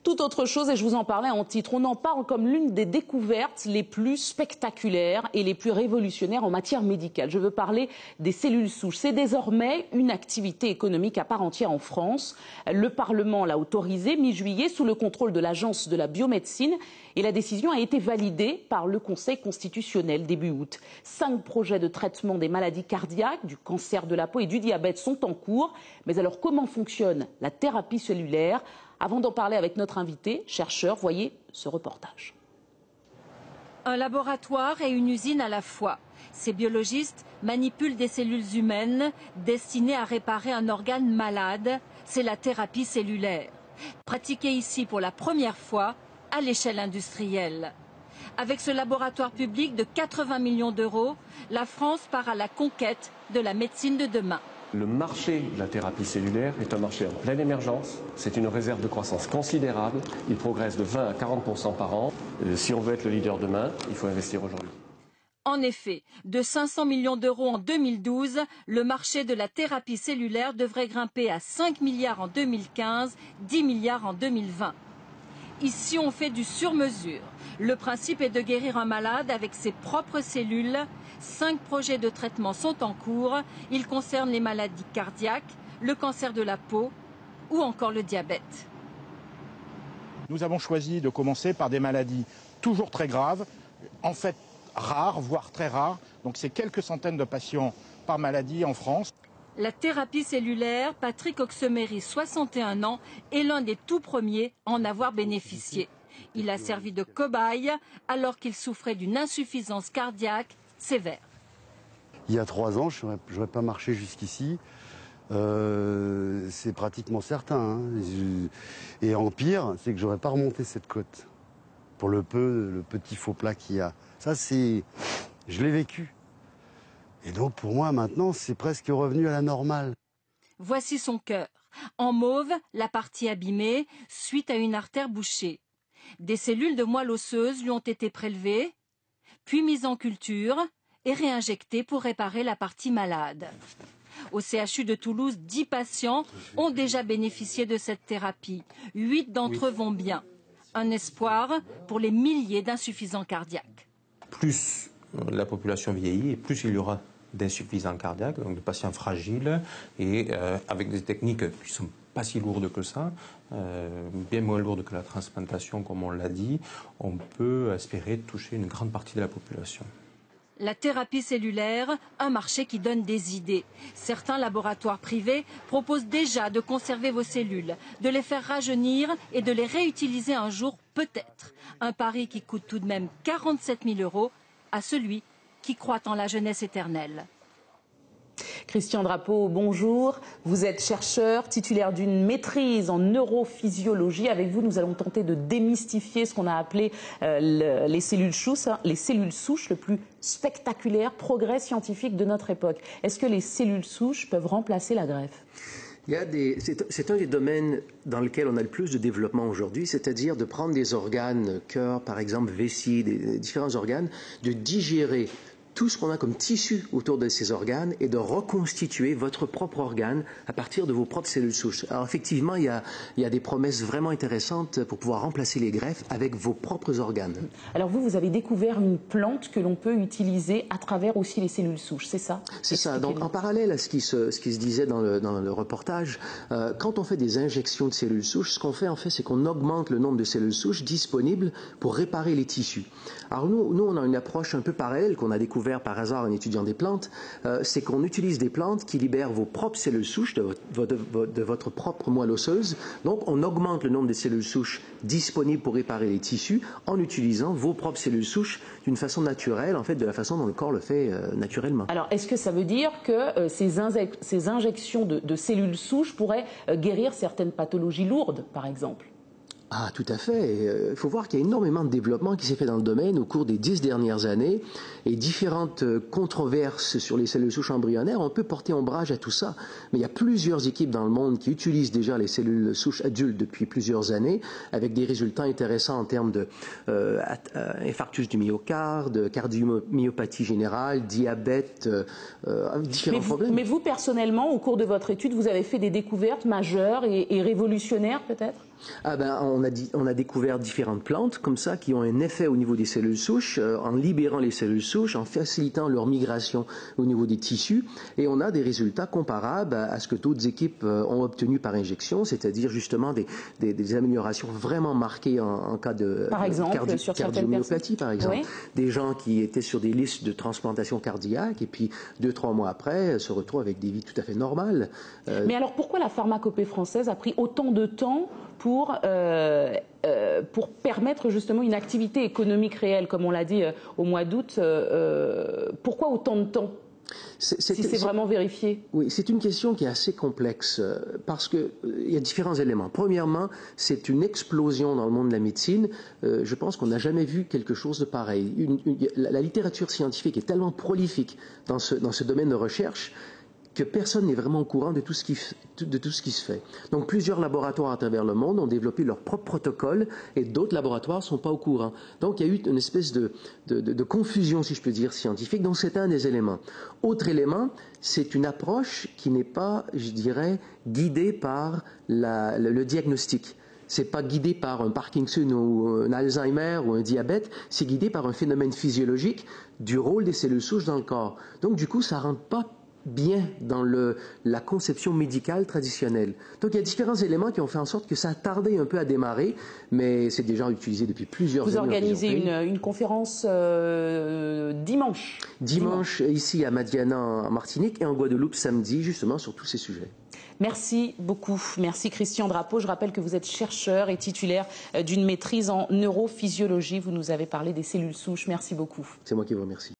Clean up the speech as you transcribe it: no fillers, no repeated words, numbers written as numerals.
Tout autre chose, et je vous en parlais en titre, on en parle comme l'une des découvertes les plus spectaculaires et les plus révolutionnaires en matière médicale. Je veux parler des cellules souches. C'est désormais une activité économique à part entière en France. Le Parlement l'a autorisé mi-juillet sous le contrôle de l'Agence de la biomédecine et la décision a été validée par le Conseil constitutionnel début août. 5 projets de traitement des maladies cardiaques, du cancer de la peau et du diabète sont en cours. Mais alors comment fonctionne la thérapie cellulaire ? Avant d'en parler avec notre invité, chercheur, voyez ce reportage. Un laboratoire et une usine à la fois. Ces biologistes manipulent des cellules humaines destinées à réparer un organe malade. C'est la thérapie cellulaire. Pratiquée ici pour la première fois à l'échelle industrielle. Avec ce laboratoire public de 80 millions d'euros, la France part à la conquête de la médecine de demain. Le marché de la thérapie cellulaire est un marché en pleine émergence. C'est une réserve de croissance considérable. Il progresse de 20 à 40% par an. Si on veut être le leader demain, il faut investir aujourd'hui. En effet, de 500 millions d'euros en 2012, le marché de la thérapie cellulaire devrait grimper à 5 milliards en 2015, 10 milliards en 2020. Ici, on fait du sur-mesure. Le principe est de guérir un malade avec ses propres cellules. 5 projets de traitement sont en cours. Ils concernent les maladies cardiaques, le cancer de la peau ou encore le diabète. Nous avons choisi de commencer par des maladies toujours très graves, en fait rares, voire très rares. Donc c'est quelques centaines de patients par maladie en France. La thérapie cellulaire, Patrick Oxemery, 61 ans, est l'un des tout premiers à en avoir bénéficié. Il a servi de cobaye alors qu'il souffrait d'une insuffisance cardiaque sévère. Il y a 3 ans, je n'aurais pas marché jusqu'ici. C'est pratiquement certain. Hein. Et en pire, c'est que je n'aurais pas remonté cette côte. Pour le petit faux plat qu'il y a. Ça, je l'ai vécu. Et donc, pour moi, maintenant, c'est presque revenu à la normale. Voici son cœur. En mauve, la partie abîmée, suite à une artère bouchée. Des cellules de moelle osseuse lui ont été prélevées, puis mises en culture et réinjectées pour réparer la partie malade. Au CHU de Toulouse, 10 patients ont déjà bénéficié de cette thérapie. 8 d'entre eux vont bien. Un espoir pour les milliers d'insuffisants cardiaques. Plus la population vieillit et plus il y aura d'insuffisants cardiaques, donc de patients fragiles et avec des techniques qui ne sont pas si lourdes que ça, bien moins lourdes que la transplantation comme on l'a dit, on peut espérer toucher une grande partie de la population. La thérapie cellulaire, un marché qui donne des idées. Certains laboratoires privés proposent déjà de conserver vos cellules, de les faire rajeunir et de les réutiliser un jour peut-être. Un pari qui coûte tout de même 47 000 € à celui qui croit en la jeunesse éternelle. Christian Drapeau, bonjour. Vous êtes chercheur, titulaire d'une maîtrise en neurophysiologie. Avec vous, nous allons tenter de démystifier ce qu'on a appelé les cellules souches, le plus spectaculaire progrès scientifique de notre époque. Est-ce que les cellules souches peuvent remplacer la greffe ? C'est un des domaines dans lequel on a le plus de développement aujourd'hui, c'est-à-dire de prendre des organes, cœur par exemple, vessie, des différents organes, de digérer tout ce qu'on a comme tissu autour de ces organes et de reconstituer votre propre organe à partir de vos propres cellules souches. Alors effectivement, il y a des promesses vraiment intéressantes pour pouvoir remplacer les greffes avec vos propres organes. Alors vous avez découvert une plante que l'on peut utiliser à travers aussi les cellules souches, c'est ça? C'est ça. Donc en parallèle à ce qui se disait dans le reportage, quand on fait des injections de cellules souches, ce qu'on fait en fait, c'est qu'on augmente le nombre de cellules souches disponibles pour réparer les tissus. Alors nous on a une approche un peu parallèle qu'on a découvert par hasard en étudiant des plantes, c'est qu'on utilise des plantes qui libèrent vos propres cellules souches de votre propre moelle osseuse. Donc on augmente le nombre de cellules souches disponibles pour réparer les tissus en utilisant vos propres cellules souches d'une façon naturelle, en fait de la façon dont le corps le fait naturellement. Alors est-ce que ça veut dire que ces injections de cellules souches pourraient guérir certaines pathologies lourdes, par exemple ? Ah, tout à fait. Il faut voir qu'il y a énormément de développement qui s'est fait dans le domaine au cours des 10 dernières années et différentes controverses sur les cellules souches embryonnaires. On peut porter ombrage à tout ça, mais il y a plusieurs équipes dans le monde qui utilisent déjà les cellules souches adultes depuis plusieurs années avec des résultats intéressants en termes de infarctus du myocarde, cardiomyopathie générale, diabète, différents problèmes. Mais vous, personnellement, au cours de votre étude, vous avez fait des découvertes majeures et révolutionnaires peut-être ? On a découvert différentes plantes comme ça qui ont un effet au niveau des cellules souches, en libérant les cellules souches, en facilitant leur migration au niveau des tissus, et on a des résultats comparables à ce que d'autres équipes ont obtenu par injection, c'est-à-dire justement des améliorations vraiment marquées en cas de cardiomyopathie, par exemple. Oui. Des gens qui étaient sur des listes de transplantation cardiaque et puis 2-3 mois après se retrouvent avec des vies tout à fait normales. Mais alors pourquoi la pharmacopée française a pris autant de temps pour permettre justement une activité économique réelle, comme on l'a dit au mois d'août? Pourquoi autant de temps si c'est vraiment vérifié? Oui, c'est une question qui est assez complexe parce qu'il y a différents éléments. Premièrement, c'est une explosion dans le monde de la médecine. Je pense qu'on n'a jamais vu quelque chose de pareil. La littérature scientifique est tellement prolifique dans ce domaine de recherche que personne n'est vraiment au courant de tout ce qui se fait. Donc plusieurs laboratoires à travers le monde ont développé leur propre protocole et d'autres laboratoires ne sont pas au courant. Donc il y a eu une espèce de confusion, si je peux dire, scientifique. Donc c'est un des éléments. Autre élément, c'est une approche qui n'est pas, je dirais, guidée par le diagnostic. C'est pas guidé par un Parkinson ou un Alzheimer ou un diabète, c'est guidé par un phénomène physiologique du rôle des cellules souches dans le corps. Donc du coup, ça rentre pas bien dans la conception médicale traditionnelle. Donc il y a différents éléments qui ont fait en sorte que ça a tardé un peu à démarrer, mais c'est déjà utilisé depuis plusieurs années. Vous organisez une conférence dimanche. Dimanche, ici à Madiana en Martinique et en Guadeloupe samedi, justement sur tous ces sujets. Merci beaucoup. Merci Christian Drapeau. Je rappelle que vous êtes chercheur et titulaire d'une maîtrise en neurophysiologie. Vous nous avez parlé des cellules souches. Merci beaucoup. C'est moi qui vous remercie.